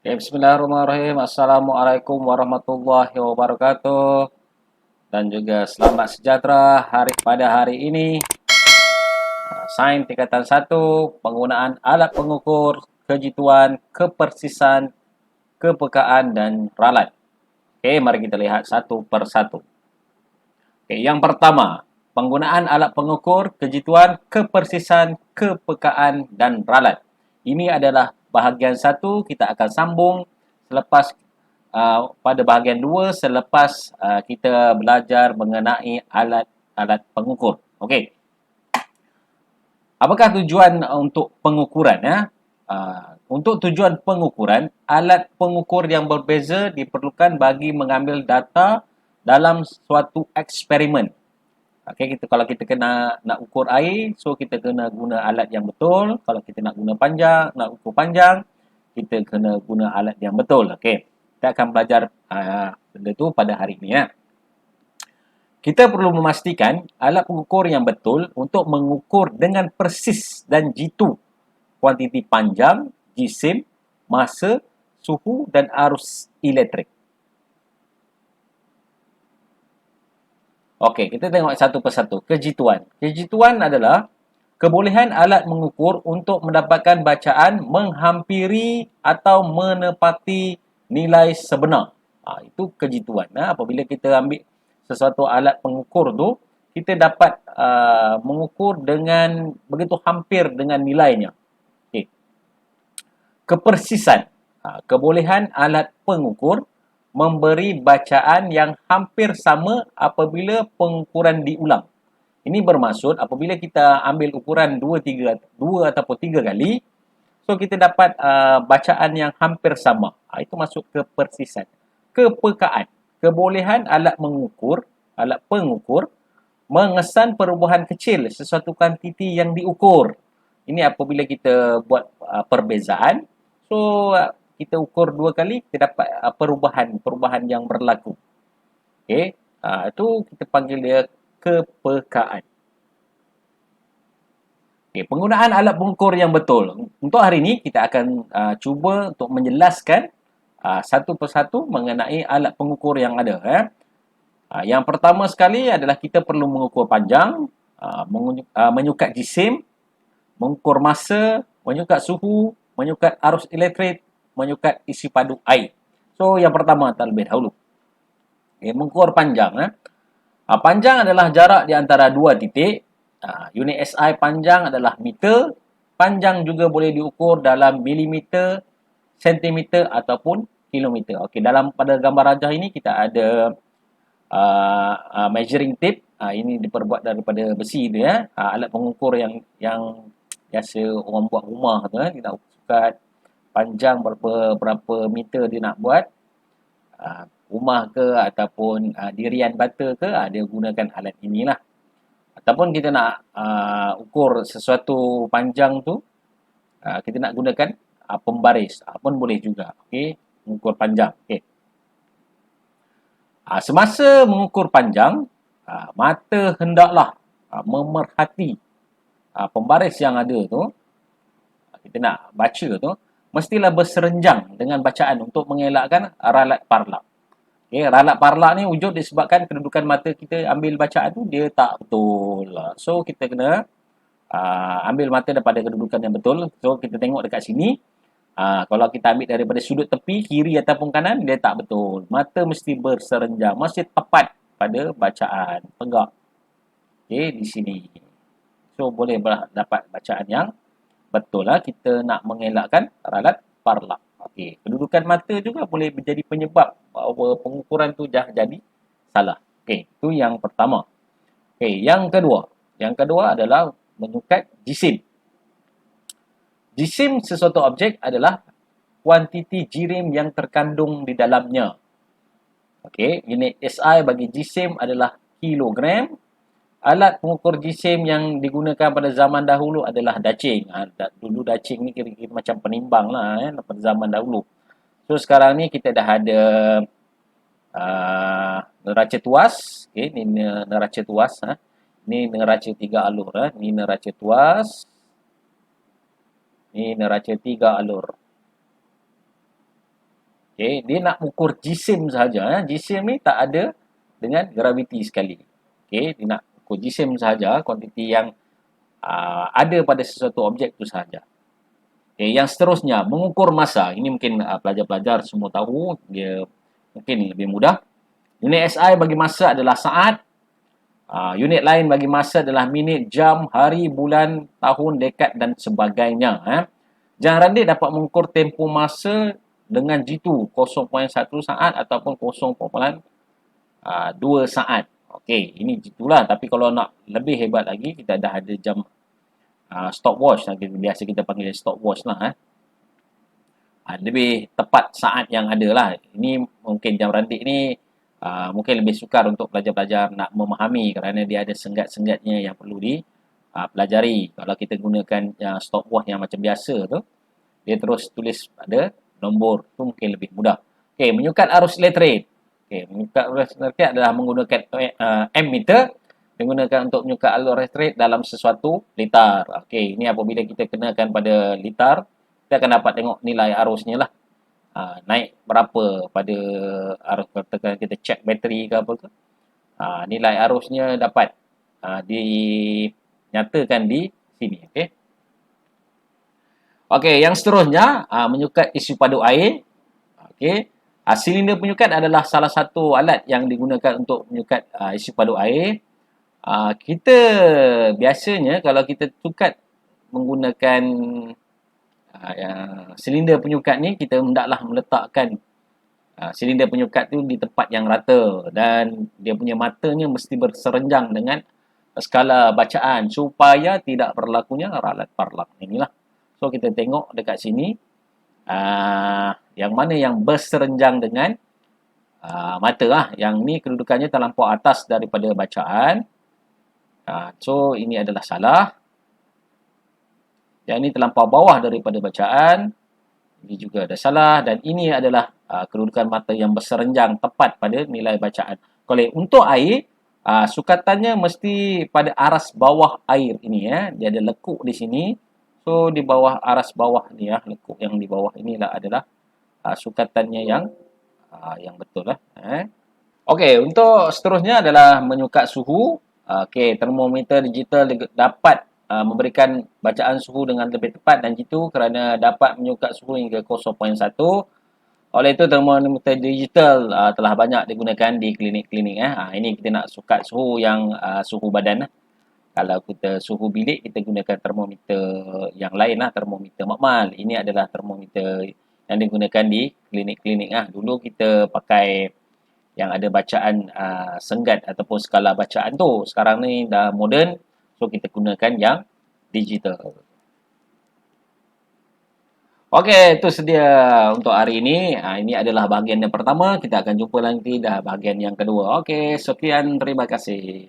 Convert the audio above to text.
Ya, bismillahirrahmanirrahim. Assalamualaikum warahmatullahi wabarakatuh. Dan juga selamat sejahtera pada hari ini. Sains tingkatan 1, penggunaan alat pengukur kejituan, kepersisan, kepekaan dan ralat. Okey, mari kita lihat satu persatu. Okey, yang pertama, penggunaan alat pengukur kejituan, kepersisan, kepekaan dan ralat. Ini adalah bahagian 1, kita akan sambung selepas pada bahagian 2 selepas kita belajar mengenai alat-alat pengukur. Okey. Apakah tujuan untuk pengukuran ya? Untuk tujuan pengukuran, alat pengukur yang berbeza diperlukan bagi mengambil data dalam suatu eksperimen. Okey, kalau kita nak ukur air, so kita kena guna alat yang betul. Kalau kita nak ukur panjang, kita kena guna alat yang betul. Okey. Kita akan belajar benda tu pada hari ini ya. Kita perlu memastikan alat pengukur yang betul untuk mengukur dengan persis dan jitu kuantiti panjang, jisim, masa, suhu dan arus elektrik. Okey, kita tengok satu persatu. Kejituan. Kejituan adalah kebolehan alat mengukur untuk mendapatkan bacaan menghampiri atau menepati nilai sebenar. Itu kejituan. Apabila kita ambil sesuatu alat pengukur tu, kita dapat mengukur dengan begitu hampir dengan nilainya. Okay. Kepersisan. Kebolehan alat pengukur memberi bacaan yang hampir sama apabila pengukuran diulang. Ini bermaksud apabila kita ambil ukuran 2 ataupun 3 kali, so kita dapat bacaan yang hampir sama. Itu masuk ke persisan. Kepekaan. Kebolehan alat pengukur mengesan perubahan kecil sesuatu kuantiti yang diukur. Ini apabila kita buat perbezaan, so kita ukur 2 kali, kita dapat perubahan yang berlaku. Okey, itu kita panggil dia kepekaan. Okay, penggunaan alat pengukur yang betul. Untuk hari ini, kita akan cuba untuk menjelaskan satu persatu mengenai alat pengukur yang ada. Yang pertama sekali adalah kita perlu mengukur panjang, menyukat jisim, mengukur masa, menyukat suhu, menyukat arus elektrik, menyukat isi padu air. So, yang pertama terlebih dahulu. Okay, mengukur panjang. Panjang adalah jarak di antara dua titik. Unit SI panjang adalah meter. Panjang juga boleh diukur dalam milimeter, sentimeter ataupun kilometer. Okey, pada gambar rajah ini kita ada measuring tape. Ini diperbuat daripada besi tu ya. Alat pengukur yang biasa orang buat rumah tu ya. Dia nak ukur panjang berapa meter dia nak buat. Rumah ke ataupun dirian bata ke, dia gunakan alat inilah. Ataupun kita nak ukur sesuatu panjang tu, kita nak gunakan pembaris pun boleh juga. Okey, mengukur panjang. Okey. Semasa mengukur panjang, mata hendaklah memerhati pembaris yang ada tu. Kita nak baca tu, mestilah berserenjang dengan bacaan untuk mengelakkan ralat parlak. Okay, ralat parlak ni wujud disebabkan kedudukan mata kita ambil bacaan tu dia tak betul. So kita kena ambil mata daripada kedudukan yang betul. So kita tengok dekat sini. Kalau kita ambil daripada sudut tepi kiri ataupun kanan dia tak betul. Mata mesti berserenjang, mesti tepat pada bacaan, tegak. Okay, di sini. So boleh dapat bacaan yang betul lah. Kita nak mengelakkan ralat parlak. Okey, kedudukan mata juga boleh menjadi penyebab bahawa pengukuran tu dah jadi salah. Okey, itu yang pertama. Okey, yang kedua. Yang kedua adalah menyukat jisim. Jisim sesuatu objek adalah kuantiti jirim yang terkandung di dalamnya. Okey, unit SI bagi jisim adalah kilogram. Alat pengukur jisim yang digunakan pada zaman dahulu adalah dacing. Dulu dacing ni kira-kira macam penimbang lah pada zaman dahulu. So sekarang ni kita dah ada neraca tuas. Okay, ni neraca tuas. Ni neraca 3 alur. Ni neraca tuas. Ni neraca 3 alur. Okey, dia nak ukur jisim sahaja. Jisim ni tak ada dengan graviti sekali. Okey, dia nak ukur jisim sahaja, kuantiti yang ada pada sesuatu objek itu sahaja. Okay, yang seterusnya, mengukur masa. Ini mungkin pelajar-pelajar semua tahu, dia mungkin lebih mudah. Unit SI bagi masa adalah saat. Unit lain bagi masa adalah minit, jam, hari, bulan, tahun, dekad dan sebagainya. Jean Randik dapat mengukur tempoh masa dengan jitu 0.1 saat ataupun 0.2 saat. Okey, ini jitulah. Tapi kalau nak lebih hebat lagi, kita dah ada jam stopwatch. Biasa kita panggil stopwatch lah. Lebih tepat saat yang ada lah. Ini mungkin Jam Randik ni mungkin lebih sukar untuk pelajar-pelajar nak memahami kerana dia ada senggat-senggatnya yang perlu dipelajari. Kalau kita gunakan stopwatch yang macam biasa tu, dia terus tulis pada nombor tu mungkin lebih mudah. Okey, menyukat arus elektrik. Okey, menyukat arus elektrik adalah menggunakan ammeter, digunakan untuk menyukat arus elektrik dalam sesuatu litar. Okey, ini apabila kita kenakan pada litar, kita akan dapat tengok nilai arusnya lah. Naik berapa pada arus, katakan kita cek bateri ke apa ke. Nilai arusnya dapat dinyatakan di sini. Okey. Okey, yang seterusnya menyukat isu padu air. Okey. Silinder penyukat adalah salah satu alat yang digunakan untuk menyukat isu padu air. Kita biasanya kalau kita tukat menggunakan silinder penyukat ni, kita hendaklah meletakkan silinder penyukat tu di tempat yang rata dan dia punya matanya mesti berserenjang dengan skala bacaan supaya tidak berlakunya ralat parlak. Inilah. So kita tengok dekat sini yang mana yang berserenjang dengan mata lah. Yang ni kedudukannya terlampau atas daripada bacaan. So ini adalah salah. Yang ini terlampau bawah daripada bacaan. Ini juga ada salah. Dan ini adalah kedudukan mata yang berserenjang tepat pada nilai bacaan. Kalau untuk air, sukatannya mesti pada aras bawah air ini. Dia ada lekuk di sini. So, di bawah aras bawah ni, lekuk yang di bawah inilah adalah sukatannya yang betul. Okey, untuk seterusnya adalah menyukat suhu. Okey, termometer digital dapat memberikan bacaan suhu dengan lebih tepat dan jitu kerana dapat menyukat suhu hingga 0.1. Oleh itu, termometer digital telah banyak digunakan di klinik-klinik. Ini kita nak sukat suhu yang suhu badan. Kalau kita suhu bilik, kita gunakan termometer yang lain lah, termometer makmal. Ini adalah termometer yang digunakan di klinik-klinik. Dulu kita pakai yang ada bacaan senggat ataupun skala bacaan tu. Sekarang ni dah moden. So, kita gunakan yang digital. Okey, itu sedia untuk hari ini. Ini adalah bahagian yang pertama. Kita akan jumpa nanti dah bahagian yang kedua. Okey, sekian. Terima kasih.